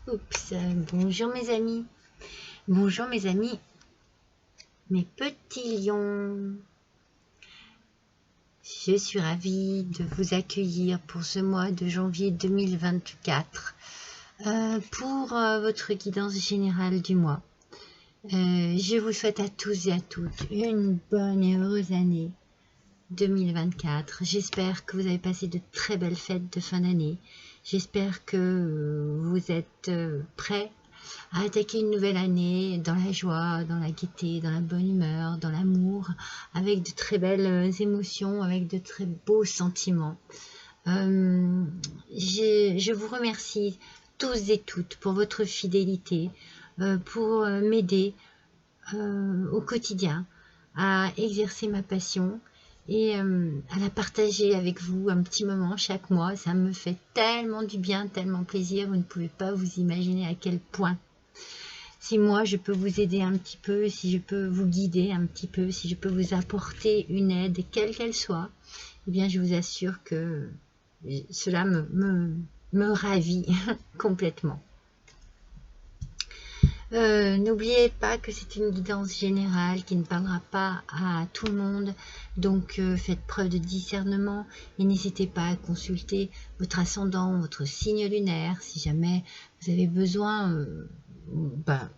Oups, bonjour mes amis. Bonjour mes amis, mes petits lions. Je suis ravie de vous accueillir pour ce mois de janvier 2024 pour votre guidance générale du mois. Je vous souhaite à tous et à toutes une bonne et heureuse année 2024. J'espère que vous avez passé de très belles fêtes de fin d'année. J'espère que vous êtes prêts à attaquer une nouvelle année dans la joie, dans la gaieté, dans la bonne humeur, dans l'amour, avec de très belles émotions, avec de très beaux sentiments. Je vous remercie tous et toutes pour votre fidélité, pour m'aider au quotidien à exercer ma passion et à la partager avec vous un petit moment chaque mois. Ça me fait tellement du bien, tellement plaisir, vous ne pouvez pas vous imaginer à quel point. Si moi je peux vous aider un petit peu, si je peux vous guider un petit peu, si je peux vous apporter une aide, quelle qu'elle soit, eh bien je vous assure que cela me ravit complètement. N'oubliez pas que c'est une guidance générale qui ne parlera pas à tout le monde, donc faites preuve de discernement et n'hésitez pas à consulter votre ascendant, votre signe lunaire, si jamais vous avez besoin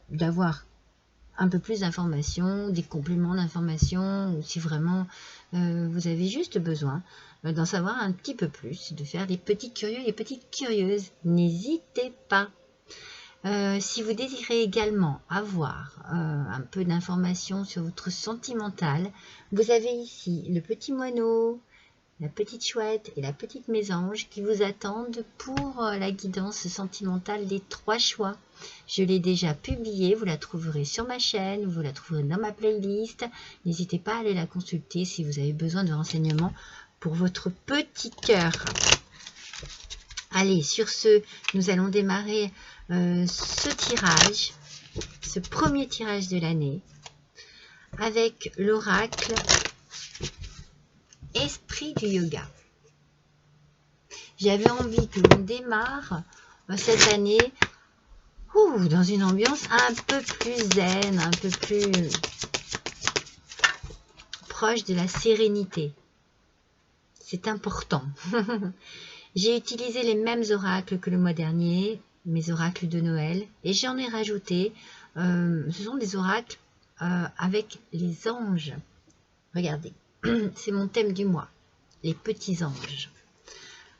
d'avoir un peu plus d'informations, des compléments d'informations, ou si vraiment vous avez juste besoin d'en savoir un petit peu plus, de faire les petits curieux, les petites curieuses, n'hésitez pas. Si vous désirez également avoir un peu d'informations sur votre sentimental, vous avez ici le petit moineau, la petite chouette et la petite mésange qui vous attendent pour la guidance sentimentale des 3 choix. Je l'ai déjà publiée, vous la trouverez sur ma chaîne, vous la trouverez dans ma playlist. N'hésitez pas à aller la consulter si vous avez besoin de renseignements pour votre petit cœur. Allez, sur ce, nous allons démarrer ce tirage, ce premier tirage de l'année, avec l'oracle Esprit du yoga. J'avais envie que l'on démarre cette année dans une ambiance un peu plus zen, un peu plus proche de la sérénité. C'est important. J'ai utilisé les mêmes oracles que le mois dernier, mes oracles de Noël, et j'en ai rajouté. Ce sont des oracles avec les anges. Regardez, c'est mon thème du mois, les petits anges.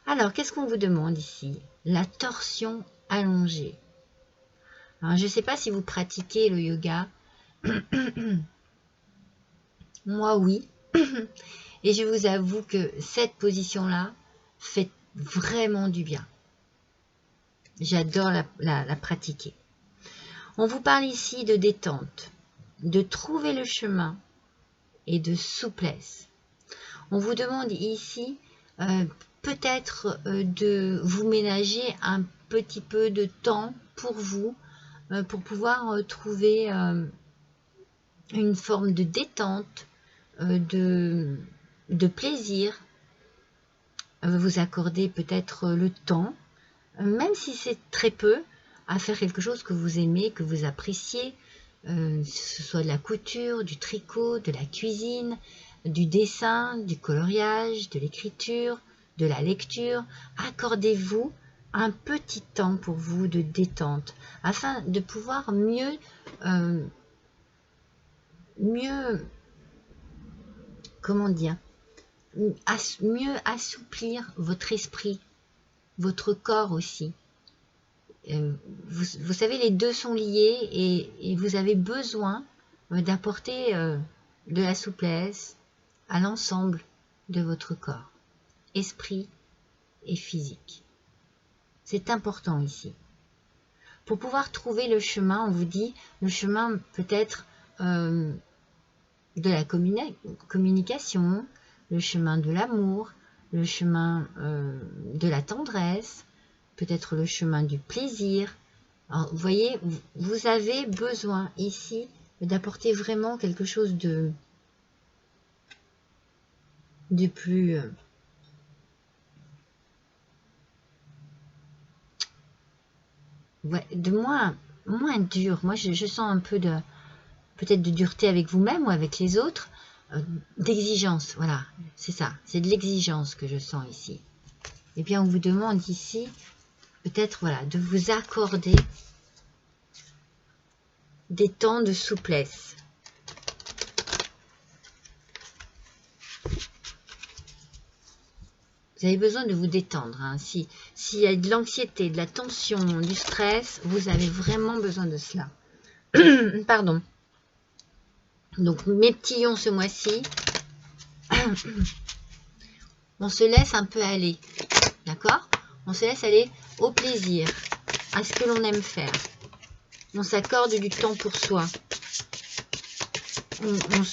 Alors, qu'est-ce qu'on vous demande ici? La torsion allongée. Alors, je ne sais pas si vous pratiquez le yoga. Moi, oui. Et je vous avoue que cette position-là fait vraiment du bien. J'adore la pratiquer. On vous parle ici de détente, de trouver le chemin et de souplesse. On vous demande ici peut-être de vous ménager un petit peu de temps pour vous, pour pouvoir trouver une forme de détente, de plaisir, vous accorder peut-être le temps, même si c'est très peu, à faire quelque chose que vous aimez, que vous appréciez, que ce soit de la couture, du tricot, de la cuisine, du dessin, du coloriage, de l'écriture, de la lecture. Accordez-vous un petit temps pour vous de détente, afin de pouvoir mieux comment dire, mieux assouplir votre esprit, votre corps aussi. Vous savez, les deux sont liés et vous avez besoin d'apporter de la souplesse à l'ensemble de votre corps, esprit et physique. C'est important ici. Pour pouvoir trouver le chemin, on vous dit, le chemin peut-être de la communication, le chemin de l'amour, le chemin de la tendresse, peut-être le chemin du plaisir. Alors, vous voyez, vous avez besoin ici d'apporter vraiment quelque chose de plus ouais, de moins dur. Moi, je sens un peu de, peut-être de dureté avec vous-même ou avec les autres, d'exigence. Voilà, c'est ça. C'est de l'exigence que je sens ici. Et bien, on vous demande ici, peut-être, voilà, de vous accorder des temps de souplesse. Vous avez besoin de vous détendre. Hein. S'il y a de l'anxiété, de la tension, du stress, vous avez vraiment besoin de cela. Pardon. Donc, mes petits lions ce mois-ci, on se laisse un peu aller. D'accord? On se laisse aller au plaisir, à ce que l'on aime faire. On s'accorde du temps pour soi. On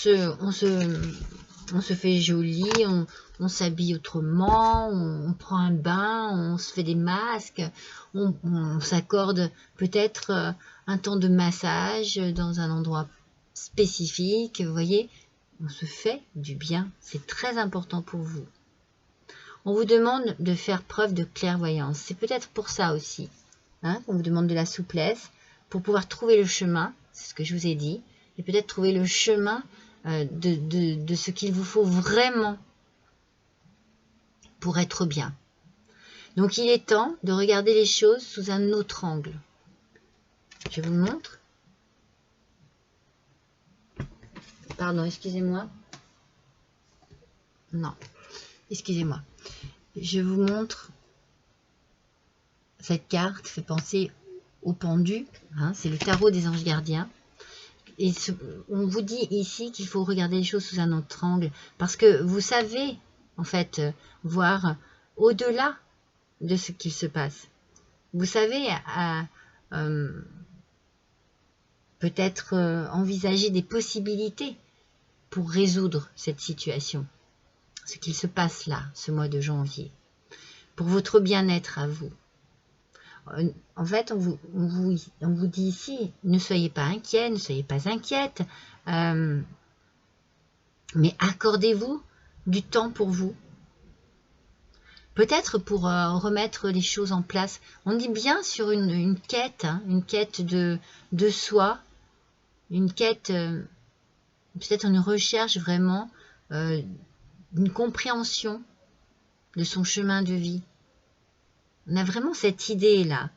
se fait joli, on s'habille autrement, on prend un bain, on se fait des masques, on s'accorde peut-être un temps de massage dans un endroit spécifique. Vous voyez, on se fait du bien. C'est très important pour vous. On vous demande de faire preuve de clairvoyance. C'est peut-être pour ça aussi hein, qu'on vous demande de la souplesse, pour pouvoir trouver le chemin, c'est ce que je vous ai dit, et peut-être trouver le chemin de ce qu'il vous faut vraiment pour être bien. Donc il est temps de regarder les choses sous un autre angle. Je vous montre. Pardon, excusez-moi. Non, excusez-moi. Je vous montre. Cette carte fait penser au pendu. Hein, c'est le tarot des anges gardiens. Et on vous dit ici qu'il faut regarder les choses sous un autre angle. Parce que vous savez, en fait, voir au-delà de ce qu'il se passe. Vous savez, peut-être envisager des possibilités pour résoudre cette situation. Ce qu'il se passe là, ce mois de janvier. Pour votre bien-être à vous. En fait, on vous dit ici, ne soyez pas inquiet, ne soyez pas inquiète, mais accordez-vous du temps pour vous. Peut-être pour remettre les choses en place. On dit bien sur une quête, hein, une quête de soi, une quête, peut-être une recherche vraiment, une compréhension de son chemin de vie. On a vraiment cette idée-là,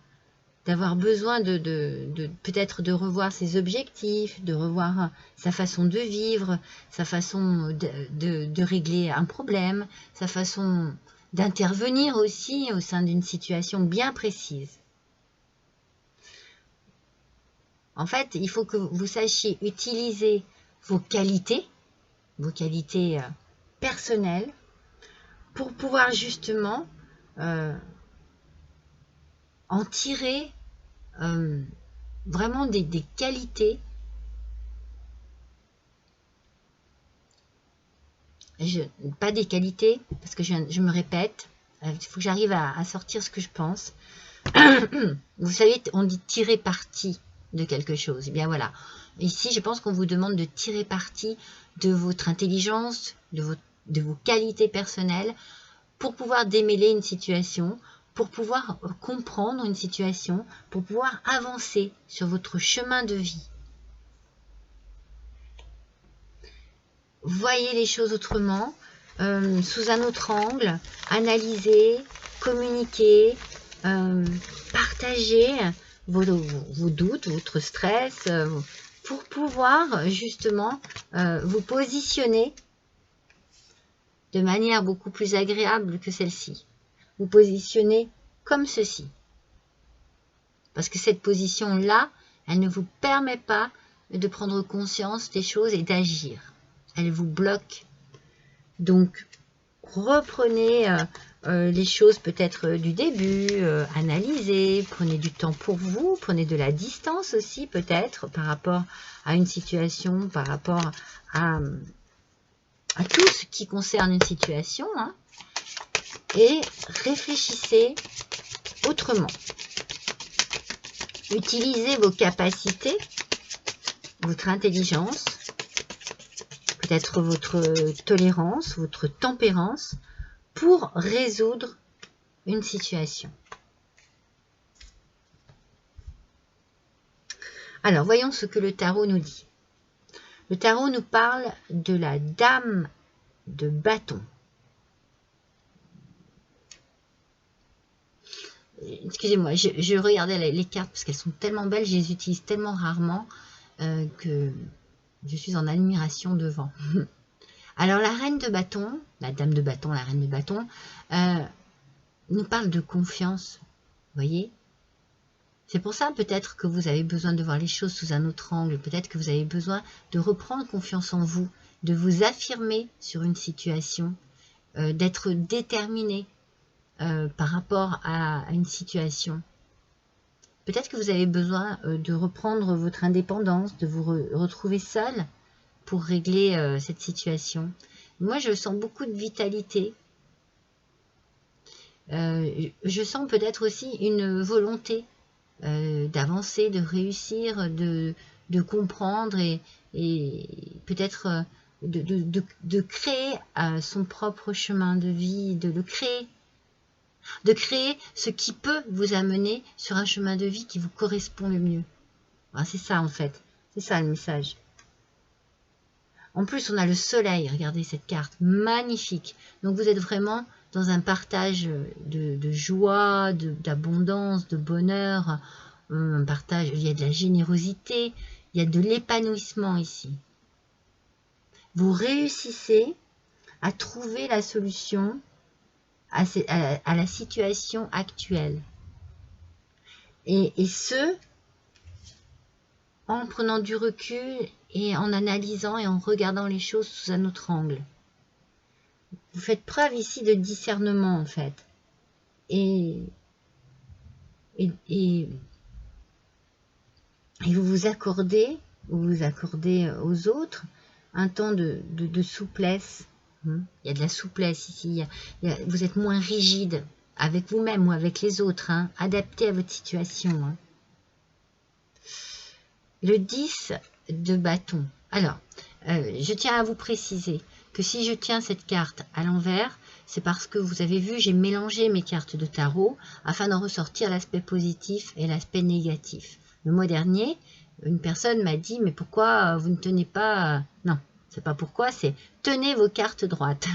d'avoir besoin de peut-être de revoir ses objectifs, de revoir sa façon de vivre, sa façon de régler un problème, sa façon d'intervenir aussi au sein d'une situation bien précise. En fait, il faut que vous sachiez utiliser vos qualités personnelles, pour pouvoir justement en tirer vraiment des qualités. Pas des qualités, parce que je me répète, il faut que j'arrive à sortir ce que je pense. Vous savez, on dit tirer parti de quelque chose. Et bien voilà, ici je pense qu'on vous demande de tirer parti de votre intelligence, de vos qualités personnelles, pour pouvoir démêler une situation, pour pouvoir comprendre une situation, pour pouvoir avancer sur votre chemin de vie. Voyez les choses autrement, sous un autre angle, analysez, communiquez, partagez vos doutes, votre stress, pour pouvoir justement vous positionner de manière beaucoup plus agréable que celle-ci. Vous positionnez comme ceci. Parce que cette position-là, elle ne vous permet pas de prendre conscience des choses et d'agir. Elle vous bloque. Donc, reprenez les choses peut-être du début, analysez, prenez du temps pour vous, prenez de la distance aussi peut-être par rapport à une situation, par rapport à tout ce qui concerne une situation, hein, et réfléchissez autrement. Utilisez vos capacités, votre intelligence, peut-être votre tolérance, votre tempérance, pour résoudre une situation. Alors, voyons ce que le tarot nous dit. Le tarot nous parle de la dame de bâton. Excusez-moi, je regardais les cartes parce qu'elles sont tellement belles, je les utilise tellement rarement que je suis en admiration devant. Alors, la reine de bâton, la dame de bâton, la reine de bâton, nous parle de confiance, vous voyez? C'est pour ça peut-être que vous avez besoin de voir les choses sous un autre angle, peut-être que vous avez besoin de reprendre confiance en vous, de vous affirmer sur une situation, d'être déterminé par rapport à une situation. Peut-être que vous avez besoin de reprendre votre indépendance, de vous retrouver seul pour régler cette situation. Moi, je sens beaucoup de vitalité. Je sens peut-être aussi une volonté d'avancer, de réussir, de comprendre et peut-être de créer son propre chemin de vie, de créer ce qui peut vous amener sur un chemin de vie qui vous correspond le mieux. Ah, c'est ça en fait, c'est ça le message. En plus, on a le soleil, regardez cette carte, magnifique. Donc vous êtes vraiment dans un partage de joie, d'abondance, de bonheur, un partage, il y a de la générosité, il y a de l'épanouissement ici. Vous réussissez à trouver la solution à la situation actuelle. Et ce, en prenant du recul et en analysant et en regardant les choses sous un autre angle. Vous faites preuve ici de discernement en fait. Et vous vous accordez aux autres un temps de souplesse. Il y a de la souplesse ici. Vous êtes moins rigide avec vous-même ou avec les autres, adapté à votre situation. Le 10 de bâton. Alors, je tiens à vous préciser que si je tiens cette carte à l'envers, c'est parce que vous avez vu, j'ai mélangé mes cartes de tarot afin d'en ressortir l'aspect positif et l'aspect négatif. Le mois dernier, une personne m'a dit « Mais pourquoi vous ne tenez pas... » Non, c'est pas pourquoi, c'est « Tenez vos cartes droites ».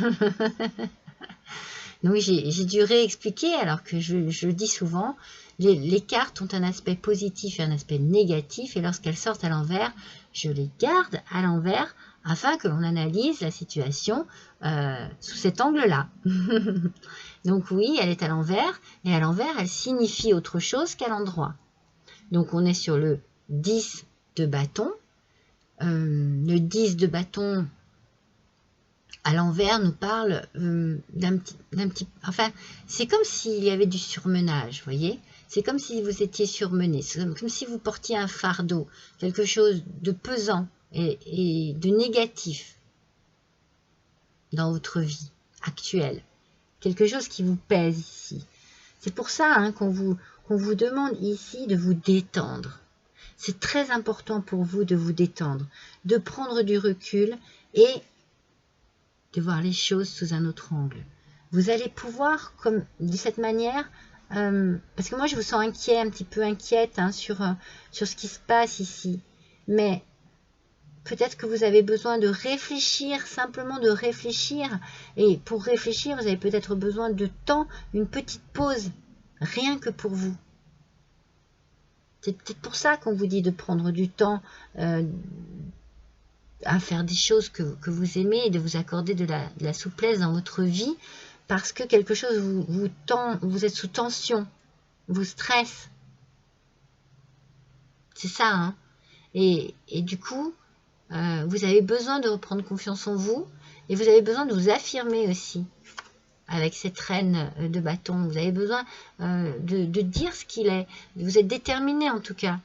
Donc j'ai dû réexpliquer, alors que je le dis souvent, les cartes ont un aspect positif et un aspect négatif, et lorsqu'elles sortent à l'envers, je les garde à l'envers afin que l'on analyse la situation sous cet angle-là. Donc oui, elle est à l'envers, et à l'envers, elle signifie autre chose qu'à l'endroit. Donc on est sur le 10 de bâton. Le 10 de bâton à l'envers nous parle d'un petit... Enfin, c'est comme s'il y avait du surmenage, vous voyez? C'est comme si vous étiez surmené, c'est comme si vous portiez un fardeau, quelque chose de pesant et de négatif dans votre vie actuelle. Quelque chose qui vous pèse ici. C'est pour ça qu'on vous demande ici de vous détendre. C'est très important pour vous de vous détendre, de prendre du recul et de voir les choses sous un autre angle. Vous allez pouvoir, comme de cette manière, parce que moi je vous sens inquiet, un petit peu inquiète sur ce qui se passe ici, mais peut-être que vous avez besoin de réfléchir, simplement de réfléchir, et pour réfléchir, vous avez peut-être besoin de temps, une petite pause, rien que pour vous. C'est peut-être pour ça qu'on vous dit de prendre du temps à faire des choses que vous aimez et de vous accorder de la souplesse dans votre vie parce que quelque chose vous êtes sous tension, vous stresse. C'est ça, Et du coup, vous avez besoin de reprendre confiance en vous et vous avez besoin de vous affirmer aussi avec cette reine de bâton. Vous avez besoin de dire ce qu'il est. Vous êtes déterminé en tout cas.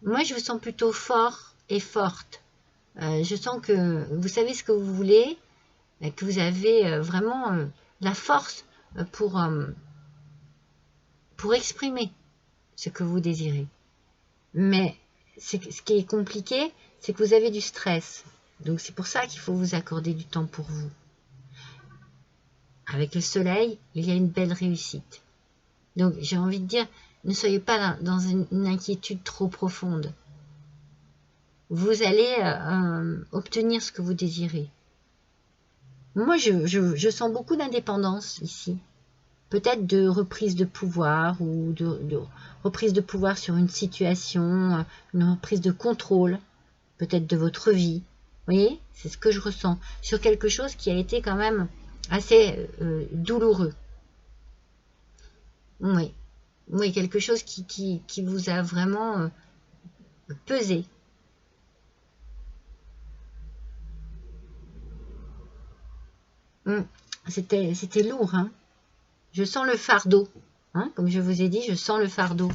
Moi, je vous sens plutôt fort et forte. Je sens que vous savez ce que vous voulez, que vous avez vraiment la force pour exprimer ce que vous désirez. Mais ce qui est compliqué, c'est que vous avez du stress. Donc c'est pour ça qu'il faut vous accorder du temps pour vous. Avec le soleil, il y a une belle réussite. Donc j'ai envie de dire, Ne soyez pas dans une inquiétude trop profonde. Vous allez obtenir ce que vous désirez. Moi, je sens beaucoup d'indépendance ici. Peut-être de reprise de pouvoir ou de reprise de pouvoir sur une situation, une reprise de contrôle, peut-être de votre vie. Vous voyez, c'est ce que je ressens. Sur quelque chose qui a été quand même assez douloureux. Oui. Oui, quelque chose qui vous a vraiment pesé. C'était lourd, hein. Je sens le fardeau. Hein, comme je vous ai dit, je sens le fardeau.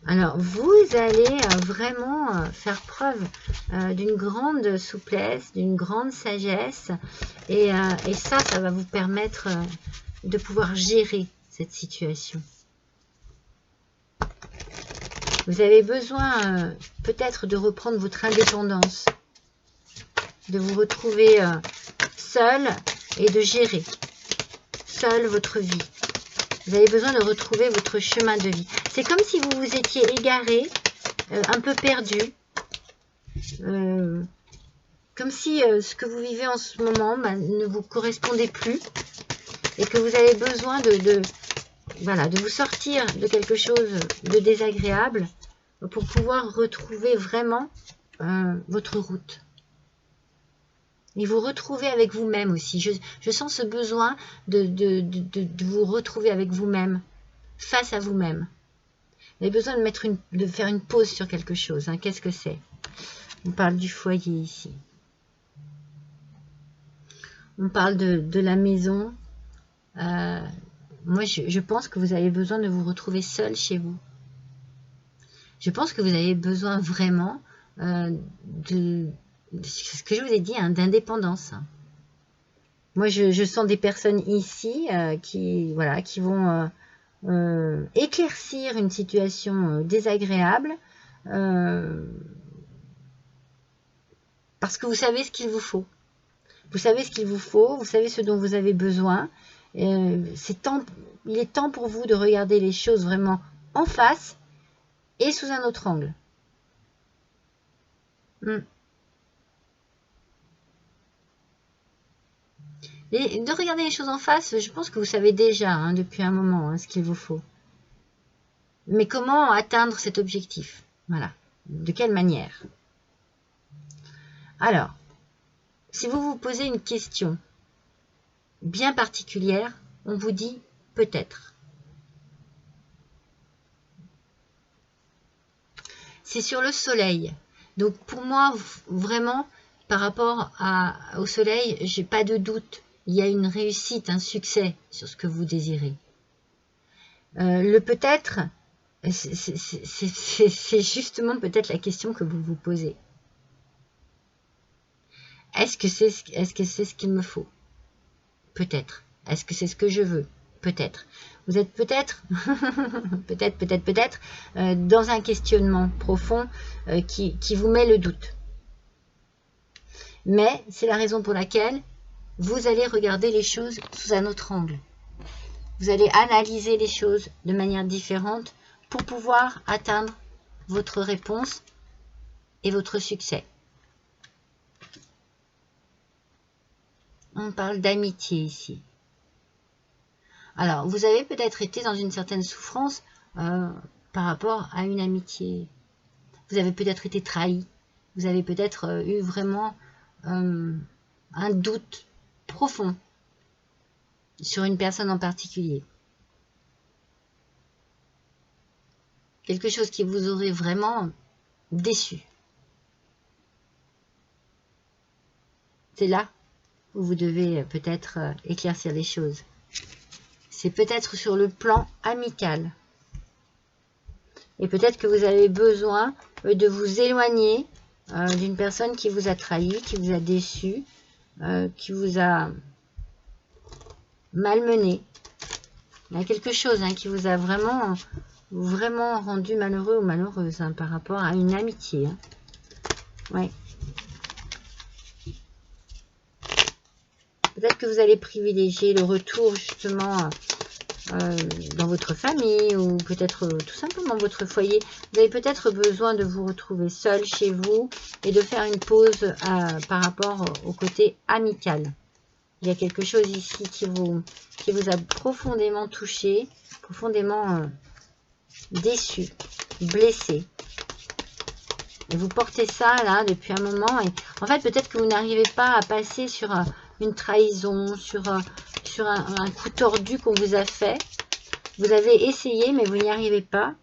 Alors, vous allez vraiment faire preuve d'une grande souplesse, d'une grande sagesse. Et ça va vous permettre de pouvoir gérer cette situation. Vous avez besoin peut-être de reprendre votre indépendance, de vous retrouver seul et de gérer seul votre vie. Vous avez besoin de retrouver votre chemin de vie. C'est comme si vous vous étiez égaré, un peu perdu, comme si ce que vous vivez en ce moment ne vous correspondait plus et que vous avez besoin voilà, de vous sortir de quelque chose de désagréable pour pouvoir retrouver vraiment votre route. Et vous retrouver avec vous-même aussi. Je sens ce besoin de vous retrouver avec vous-même, face à vous-même. Vous avez besoin de faire une pause sur quelque chose. Hein. Qu'est-ce que c'est? On parle du foyer ici. On parle de la maison. Moi, je pense que vous avez besoin de vous retrouver seul chez vous. Je pense que vous avez besoin vraiment ce que je vous ai dit, hein, d'indépendance. Moi, je sens des personnes ici qui vont éclaircir une situation désagréable parce que vous savez ce qu'il vous faut. Vous savez ce qu'il vous faut, vous savez ce dont vous avez besoin. Il est temps pour vous de regarder les choses vraiment en face et sous un autre angle. Et de regarder les choses en face, je pense que vous savez déjà hein, depuis un moment hein, ce qu'il vous faut. Mais comment atteindre cet objectif? Voilà. De quelle manière? Alors, si vous vous posez une question bien particulière, on vous dit peut-être. C'est sur le soleil. Donc pour moi, vraiment, par rapport au soleil, j'ai pas de doute. Il y a une réussite, un succès sur ce que vous désirez. Le peut-être, c'est justement peut-être la question que vous vous posez. Est-ce que c'est ce qu'il me faut? Peut-être. Est-ce que c'est ce que je veux? Peut-être. Vous êtes peut-être, peut-être, dans un questionnement profond qui vous met le doute. Mais c'est la raison pour laquelle vous allez regarder les choses sous un autre angle. Vous allez analyser les choses de manière différente pour pouvoir atteindre votre réponse et votre succès. On parle d'amitié ici. Alors, vous avez peut-être été dans une certaine souffrance par rapport à une amitié. Vous avez peut-être été trahi. Vous avez peut-être eu vraiment un doute profond sur une personne en particulier. Quelque chose qui vous aurait vraiment déçu. C'est là où vous devez peut-être éclaircir les choses. C'est peut-être sur le plan amical. Et peut-être que vous avez besoin de vous éloigner d'une personne qui vous a trahi, qui vous a déçu, qui vous a malmené. Il y a quelque chose qui vous a vraiment rendu malheureux ou malheureuse par rapport à une amitié. Ouais. Peut-être que vous allez privilégier le retour justement dans votre famille ou peut-être tout simplement votre foyer. Vous avez peut-être besoin de vous retrouver seul chez vous et de faire une pause par rapport au côté amical. Il y a quelque chose ici qui vous a profondément touché, profondément déçu, blessé. Et vous portez ça là depuis un moment. Et en fait, peut-être que vous n'arrivez pas à passer sur une trahison, sur un coup tordu qu'on vous a fait. Vous avez essayé, mais vous n'y arrivez pas.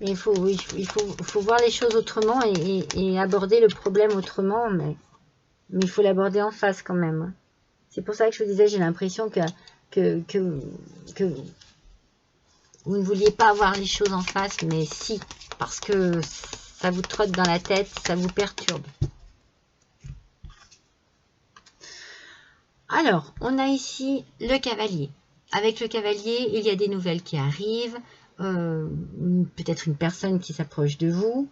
Et il faut voir les choses autrement et aborder le problème autrement, mais il faut l'aborder en face quand même. C'est pour ça que je vous disais, j'ai l'impression que vous ne vouliez pas voir les choses en face, mais si, parce que ça vous trotte dans la tête, ça vous perturbe. Alors, on a ici le cavalier. Avec le cavalier, il y a des nouvelles qui arrivent, peut-être une personne qui s'approche de vous,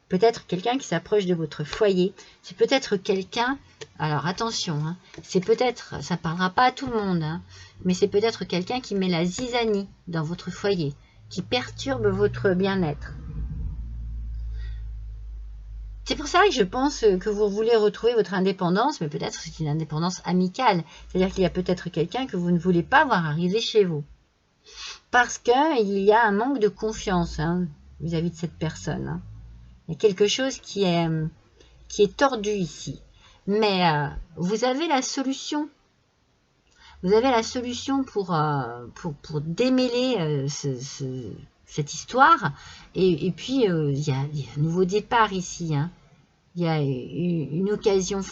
peut-être quelqu'un qui s'approche de votre foyer. C'est peut-être quelqu'un, alors attention, hein, c'est peut-être, ça ne parlera pas à tout le monde, hein, mais c'est peut-être quelqu'un qui met la zizanie dans votre foyer, qui perturbe votre bien-être. C'est pour ça que je pense que vous voulez retrouver votre indépendance, mais peut-être c'est une indépendance amicale. C'est-à-dire qu'il y a peut-être quelqu'un que vous ne voulez pas voir arriver chez vous. Parce qu'il y a un manque de confiance vis-à-vis de cette personne. Hein. Il y a quelque chose qui est tordu ici. Mais vous avez la solution. Vous avez la solution pour démêler cette histoire. Et puis, il y a un nouveau départ ici. Hein. Il y a une occasion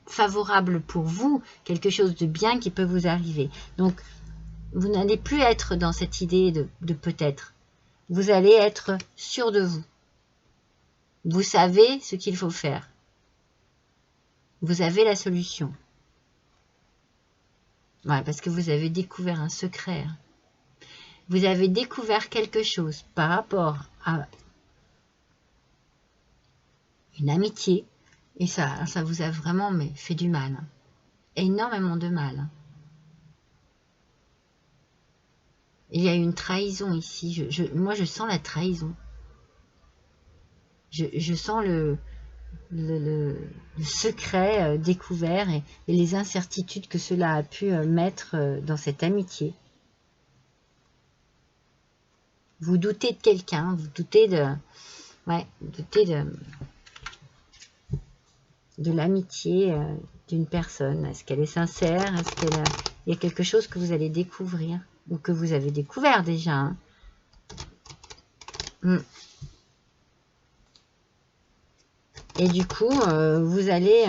favorable pour vous, quelque chose de bien qui peut vous arriver. Donc, vous n'allez plus être dans cette idée de peut-être. Vous allez être sûr de vous. Vous savez ce qu'il faut faire. Vous avez la solution. Ouais, parce que vous avez découvert un secret. Hein. Vous avez découvert quelque chose par rapport à une amitié. Et ça vous a vraiment fait du mal. Hein. Énormément de mal. Hein. Il y a une trahison ici. Moi, je sens la trahison. Je sens le secret découvert et les incertitudes que cela a pu mettre dans cette amitié. Vous doutez de quelqu'un, vous doutez de l'amitié d'une personne. Est-ce qu'elle est sincère? Est-ce qu'il y a quelque chose que vous allez découvrir ou que vous avez découvert déjà? Hein. Et du coup, vous allez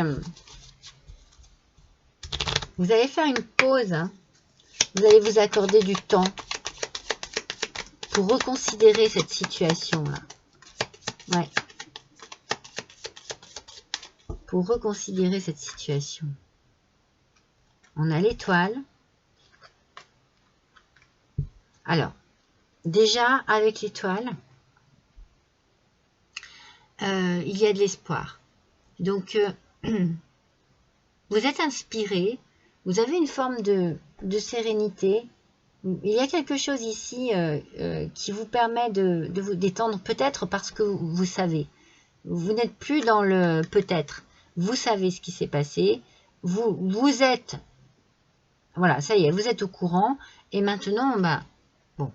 faire une pause. Hein. Vous allez vous accorder du temps pour reconsidérer cette situation-là. Ouais. Pour reconsidérer cette situation. On a l'étoile. Alors, déjà, avec l'étoile, il y a de l'espoir. Donc, vous êtes inspiré, vous avez une forme de sérénité. Il y a quelque chose ici qui vous permet de vous détendre, peut-être parce que vous savez. Vous n'êtes plus dans le peut-être. Vous savez ce qui s'est passé. Vous êtes... Voilà, ça y est, vous êtes au courant. Et maintenant, bon,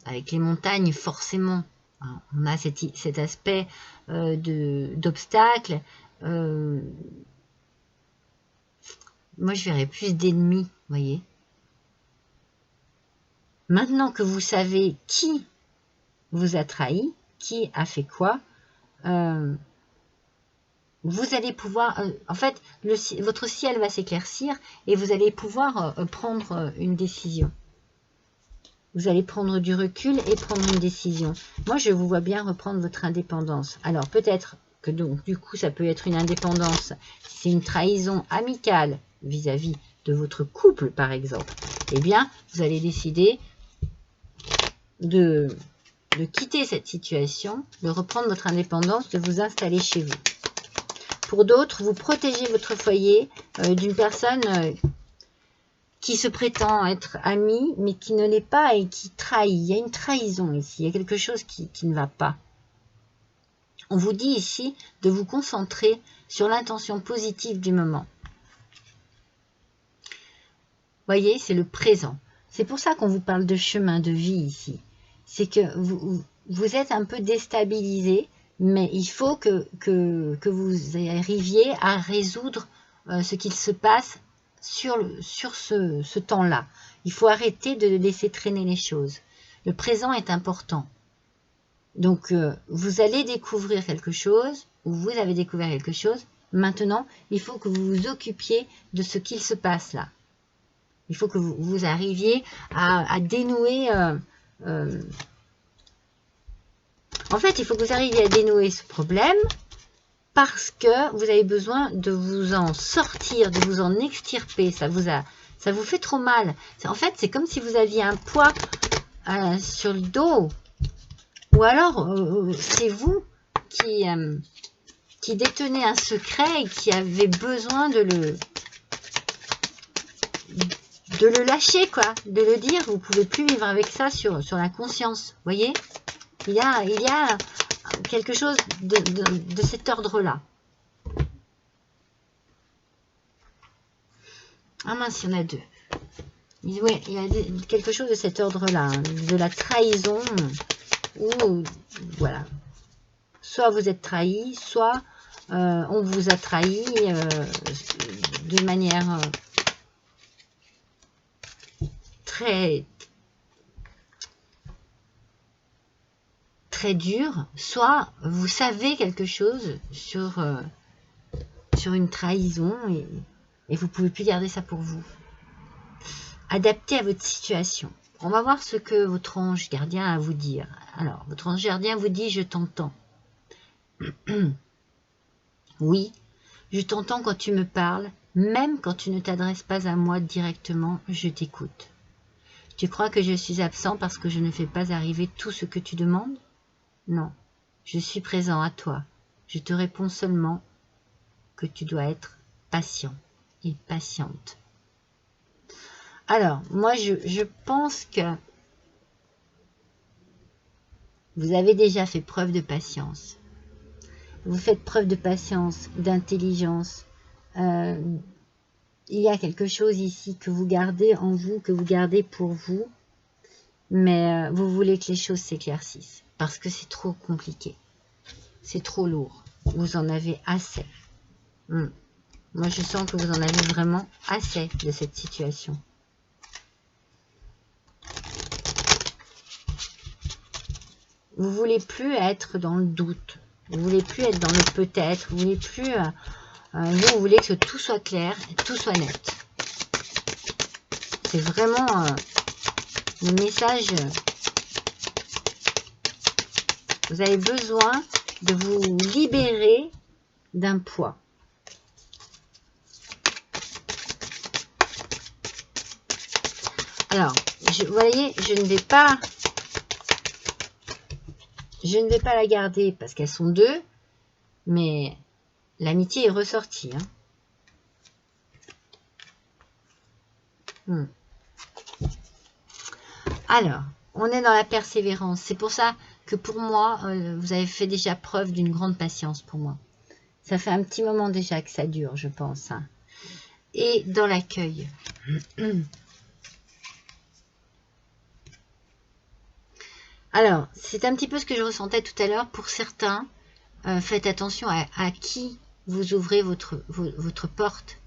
avec les montagnes, forcément, hein, on a cet aspect d'obstacle. Moi, je verrais plus d'ennemis, vous voyez. Maintenant que vous savez qui vous a trahi, qui a fait quoi, vous allez pouvoir, en fait, votre ciel va s'éclaircir et vous allez pouvoir prendre une décision. Vous allez prendre du recul et prendre une décision. Moi, je vous vois bien reprendre votre indépendance. Alors, peut-être que donc, du coup, ça peut être une indépendance. Si c'est une trahison amicale vis-à-vis de votre couple, par exemple, eh bien, vous allez décider de quitter cette situation, de reprendre votre indépendance, de vous installer chez vous. Pour d'autres, vous protégez votre foyer d'une personne qui se prétend être amie, mais qui ne l'est pas et qui trahit. Il y a une trahison ici, il y a quelque chose qui ne va pas. On vous dit ici de vous concentrer sur l'intention positive du moment. Voyez, c'est le présent. C'est pour ça qu'on vous parle de chemin de vie ici. C'est que vous êtes un peu déstabilisé, mais il faut que vous arriviez à résoudre ce qu'il se passe sur ce temps-là. Il faut arrêter de laisser traîner les choses. Le présent est important. Donc, vous allez découvrir quelque chose, ou vous avez découvert quelque chose. Maintenant, il faut que vous vous occupiez de ce qu'il se passe là. Il faut que vous arriviez à dénouer... En fait, il faut que vous arriviez à dénouer ce problème parce que vous avez besoin de vous en sortir, de vous en extirper. Ça vous fait trop mal. En fait, c'est comme si vous aviez un poids sur le dos. Ou alors, c'est vous qui détenez un secret et qui avez besoin de le lâcher, quoi. De le dire. Vous ne pouvez plus vivre avec ça sur la conscience. Vous voyez ? Il y a quelque chose de cet ordre-là. Ah mince, il y en a deux. Oui, il y a quelque chose de cet ordre-là, hein, de la trahison, ou voilà. Soit vous êtes trahi, soit on vous a trahi de manière très dure, soit vous savez quelque chose sur une trahison et vous ne pouvez plus garder ça pour vous. Adapté à votre situation. On va voir ce que votre ange gardien a à vous dire. Alors, votre ange gardien vous dit « Je t'entends ». Oui, je t'entends quand tu me parles, même quand tu ne t'adresses pas à moi directement, je t'écoute. Tu crois que je suis absent parce que je ne fais pas arriver tout ce que tu demandes? Non, je suis présent à toi. Je te réponds seulement que tu dois être patient et patiente. Alors, moi, je pense que vous avez déjà fait preuve de patience. Vous faites preuve de patience, d'intelligence. Il y a quelque chose ici que vous gardez en vous, que vous gardez pour vous. Mais vous voulez que les choses s'éclaircissent. Parce que c'est trop compliqué. C'est trop lourd. Vous en avez assez. Moi, je sens que vous en avez vraiment assez de cette situation. Vous ne voulez plus être dans le doute. Vous ne voulez plus être dans le peut-être. Vous voulez plus... vous voulez que tout soit clair et tout soit net. C'est vraiment le message... vous avez besoin de vous libérer d'un poids. Alors, vous voyez, je ne vais pas la garder parce qu'elles sont deux, mais l'amitié est ressortie. Hein. Alors, on est dans la persévérance. C'est pour ça que pour moi, vous avez fait déjà preuve d'une grande patience pour moi. Ça fait un petit moment déjà que ça dure, je pense. Hein. Et dans l'accueil. Alors, c'est un petit peu ce que je ressentais tout à l'heure. Pour certains, faites attention à qui vous ouvrez votre porte.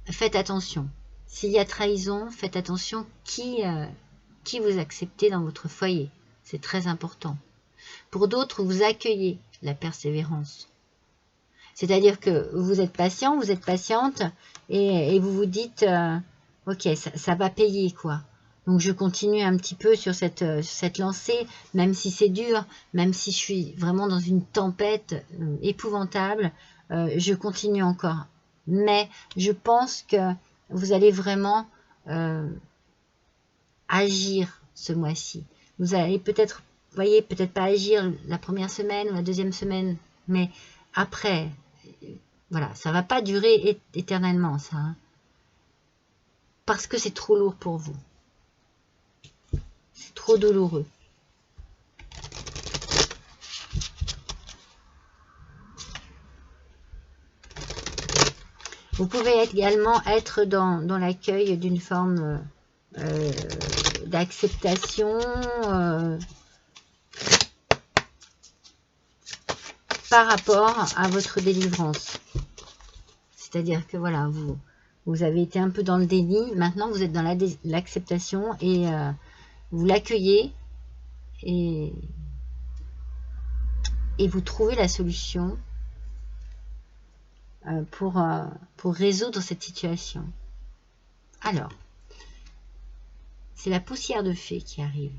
Faites attention. S'il y a trahison, faites attention qui vous acceptez dans votre foyer. C'est très important. Pour d'autres, vous accueillez la persévérance. C'est-à-dire que vous êtes patient, vous êtes patiente et vous vous dites ok, ça va payer quoi. Donc je continue un petit peu sur cette lancée, même si c'est dur, même si je suis vraiment dans une tempête épouvantable, je continue encore. Mais je pense que vous allez vraiment agir ce mois-ci. Vous allez peut-être, vous voyez, peut-être pas agir la première semaine ou la deuxième semaine, mais après, voilà, ça va pas durer éternellement, ça. Hein, parce que c'est trop lourd pour vous. C'est trop douloureux. Vous pouvez également être dans l'accueil d'une forme d'acceptation par rapport à votre délivrance. C'est-à-dire que voilà, vous avez été un peu dans le déni, maintenant vous êtes dans l'acceptation et vous l'accueillez et vous trouvez la solution pour résoudre cette situation. Alors, c'est la poussière de fée qui arrive.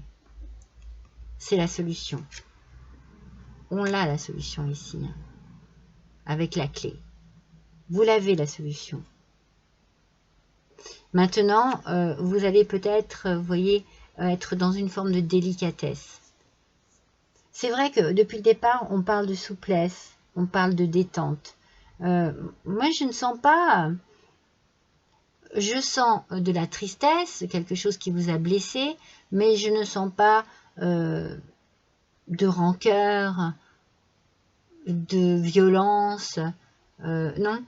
C'est la solution. On l'a la solution ici, hein, avec la clé. Vous l'avez la solution. Maintenant, vous allez peut-être, vous voyez, être dans une forme de délicatesse. C'est vrai que depuis le départ, on parle de souplesse, on parle de détente. Moi, je ne sens pas... Je sens de la tristesse, quelque chose qui vous a blessé, mais je ne sens pas de rancœur, de violence. Non.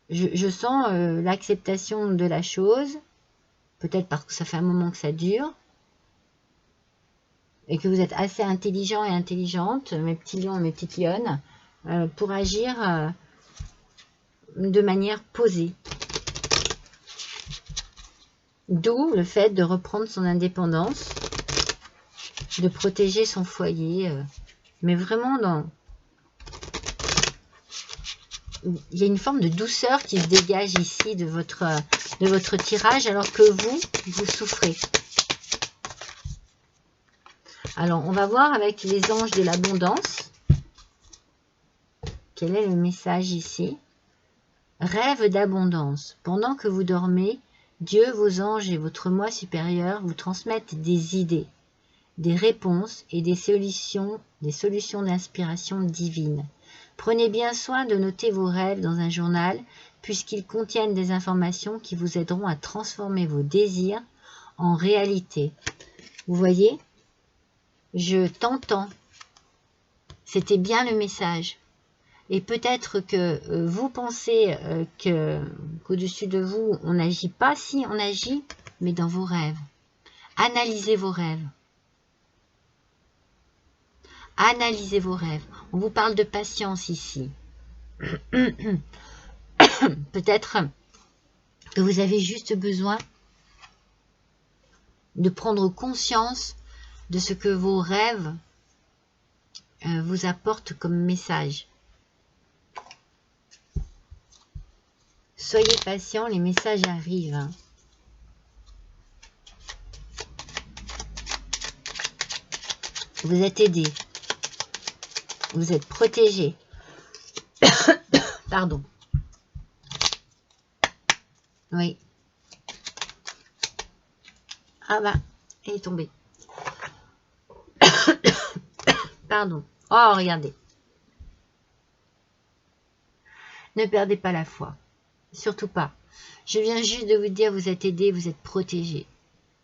Je sens l'acceptation de la chose, peut-être parce que ça fait un moment que ça dure, et que vous êtes assez intelligent et intelligente, mes petits lions et mes petites lionnes, pour agir de manière posée. D'où le fait de reprendre son indépendance, de protéger son foyer, mais vraiment il y a une forme de douceur qui se dégage ici de votre tirage, alors que vous souffrez. Alors, on va voir avec les anges de l'abondance. Quel est le message ici? Rêve d'abondance. Pendant que vous dormez, Dieu, vos anges et votre moi supérieur vous transmettent des idées, des réponses et des solutions d'inspiration divine. Prenez bien soin de noter vos rêves dans un journal, puisqu'ils contiennent des informations qui vous aideront à transformer vos désirs en réalité. Vous voyez? Je t'entends. C'était bien le message. Et peut-être que vous pensez qu'au-dessus de vous, on n'agit pas. Si, on agit, mais dans vos rêves. Analysez vos rêves. Analysez vos rêves. On vous parle de patience ici. Peut-être que vous avez juste besoin de prendre conscience de ce que vos rêves vous apportent comme message. Soyez patient, les messages arrivent. Hein. Vous êtes aidé. Vous êtes protégé. Pardon. Oui. Ah bah, elle est tombée. Pardon. Oh, regardez. Ne perdez pas la foi. Surtout pas. Je viens juste de vous dire, vous êtes aidé, vous êtes protégé.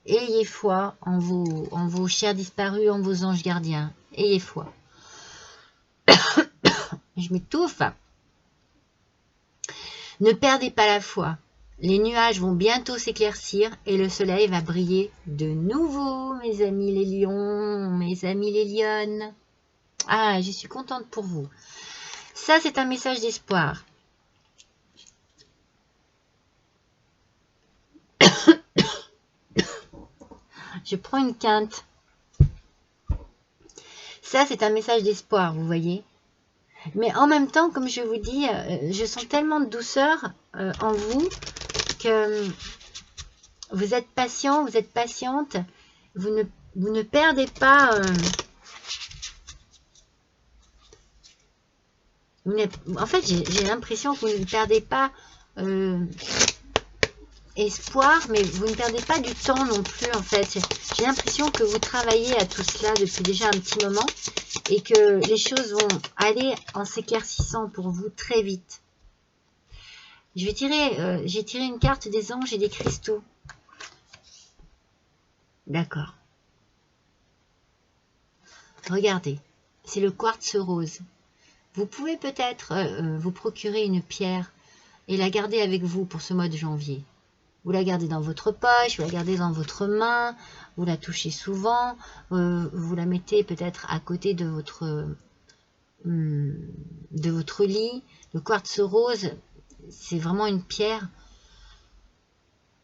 Ayez foi en vos chers disparus, en vos anges gardiens. Ayez foi. Je m'étouffe. Ne perdez pas la foi. Les nuages vont bientôt s'éclaircir et le soleil va briller de nouveau, mes amis les lions, mes amis les lionnes. Ah, je suis contente pour vous. Ça, c'est un message d'espoir. Je prends une quinte. Ça, c'est un message d'espoir, vous voyez. Mais en même temps, comme je vous dis, je sens tellement de douceur en vous que vous êtes patient, vous êtes patiente. Vous ne perdez pas... en fait, j'ai l'impression que vous ne perdez pas espoir, mais vous ne perdez pas du temps non plus, en fait. J'ai l'impression que vous travaillez à tout cela depuis déjà un petit moment et que les choses vont aller en s'éclaircissant pour vous très vite. Je vais tirer, j'ai tiré une carte des anges et des cristaux. D'accord. Regardez, c'est le quartz rose. Vous pouvez peut-être vous procurer une pierre et la garder avec vous pour ce mois de janvier. Vous la gardez dans votre poche, vous la gardez dans votre main, vous la touchez souvent, vous la mettez peut-être à côté de votre lit. Le quartz rose, c'est vraiment une pierre.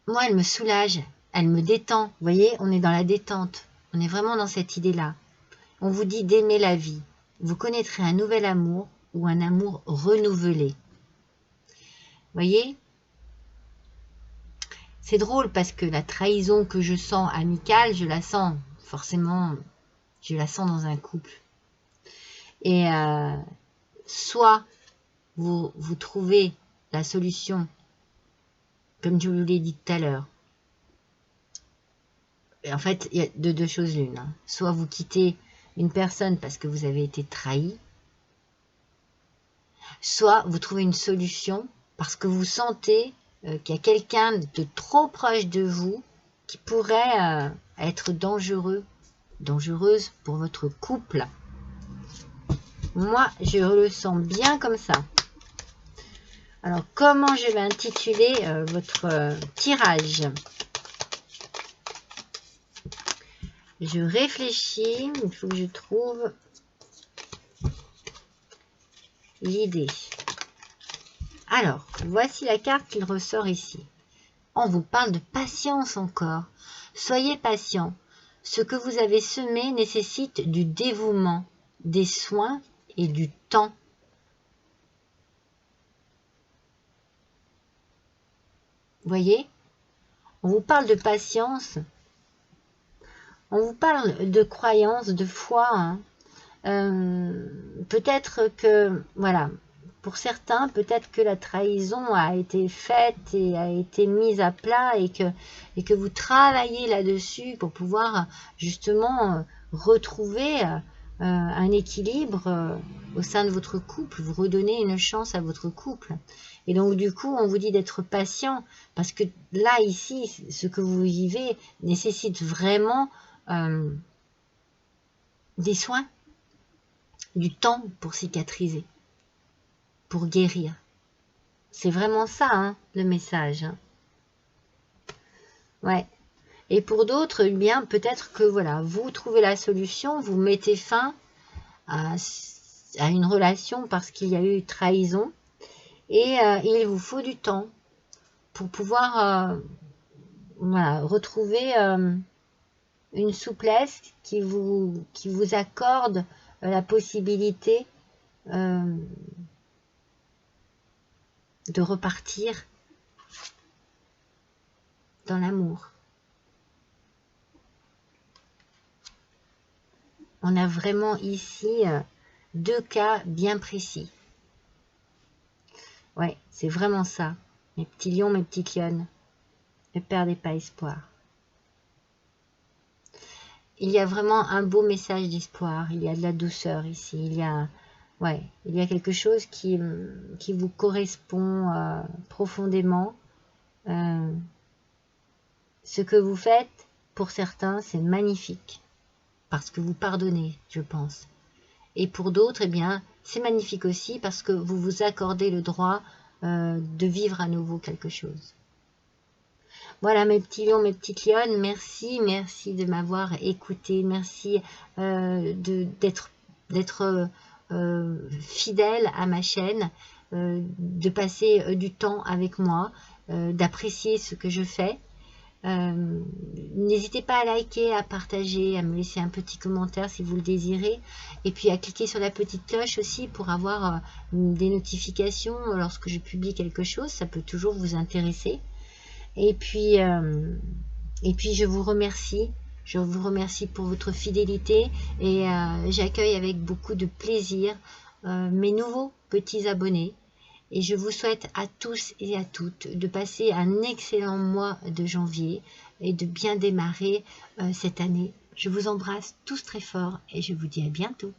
Moi, elle me soulage, elle me détend. Vous voyez, on est dans la détente. On est vraiment dans cette idée-là. On vous dit d'aimer la vie. Vous connaîtrez un nouvel amour ou un amour renouvelé. Vous voyez ? C'est drôle parce que la trahison que je sens amicale, je la sens forcément, je la sens dans un couple. Et soit vous trouvez la solution, comme je vous l'ai dit tout à l'heure. En fait, il y a deux choses l'une. Hein. Soit vous quittez une personne parce que vous avez été trahi, soit vous trouvez une solution parce que vous sentez qu'il y a quelqu'un de trop proche de vous qui pourrait être dangereuse pour votre couple. Moi, je le sens bien comme ça. Alors, comment je vais intituler votre tirage? Je réfléchis, il faut que je trouve l'idée. Alors, voici la carte qu'il ressort ici. On vous parle de patience encore. Soyez patient. Ce que vous avez semé nécessite du dévouement, des soins et du temps. Voyez, on vous parle de patience, on vous parle de croyance, de foi. Hein. Peut-être que, voilà, pour certains, peut-être que la trahison a été faite et a été mise à plat et que vous travaillez là-dessus pour pouvoir justement retrouver un équilibre au sein de votre couple, vous redonner une chance à votre couple. Et donc du coup, on vous dit d'être patient parce que là, ici, ce que vous vivez nécessite vraiment des soins, du temps pour cicatriser, pour guérir. C'est vraiment ça, hein, le message. Hein. Ouais. Et pour d'autres, eh bien, peut-être que voilà, vous trouvez la solution, vous mettez fin à une relation parce qu'il y a eu trahison. Et il vous faut du temps pour pouvoir voilà, retrouver une souplesse qui vous accorde la possibilité de repartir dans l'amour. On a vraiment ici deux cas bien précis. Ouais, c'est vraiment ça. Mes petits lions, mes petites lionnes. Ne perdez pas espoir. Il y a vraiment un beau message d'espoir. Il y a de la douceur ici. Il y a quelque chose qui vous correspond profondément. Ce que vous faites, pour certains, c'est magnifique. Parce que vous pardonnez, je pense. Et pour d'autres, eh bien, c'est magnifique aussi parce que vous vous accordez le droit de vivre à nouveau quelque chose. Voilà mes petits lions, mes petites lionnes, merci de m'avoir écouté, merci d'être fidèle à ma chaîne, de passer du temps avec moi, d'apprécier ce que je fais. N'hésitez pas à liker, à partager, à me laisser un petit commentaire si vous le désirez et puis à cliquer sur la petite cloche aussi pour avoir des notifications lorsque je publie quelque chose, ça peut toujours vous intéresser. Et puis je vous remercie pour votre fidélité et j'accueille avec beaucoup de plaisir mes nouveaux petits abonnés. Et je vous souhaite à tous et à toutes de passer un excellent mois de janvier et de bien démarrer cette année. Je vous embrasse tous très fort et je vous dis à bientôt.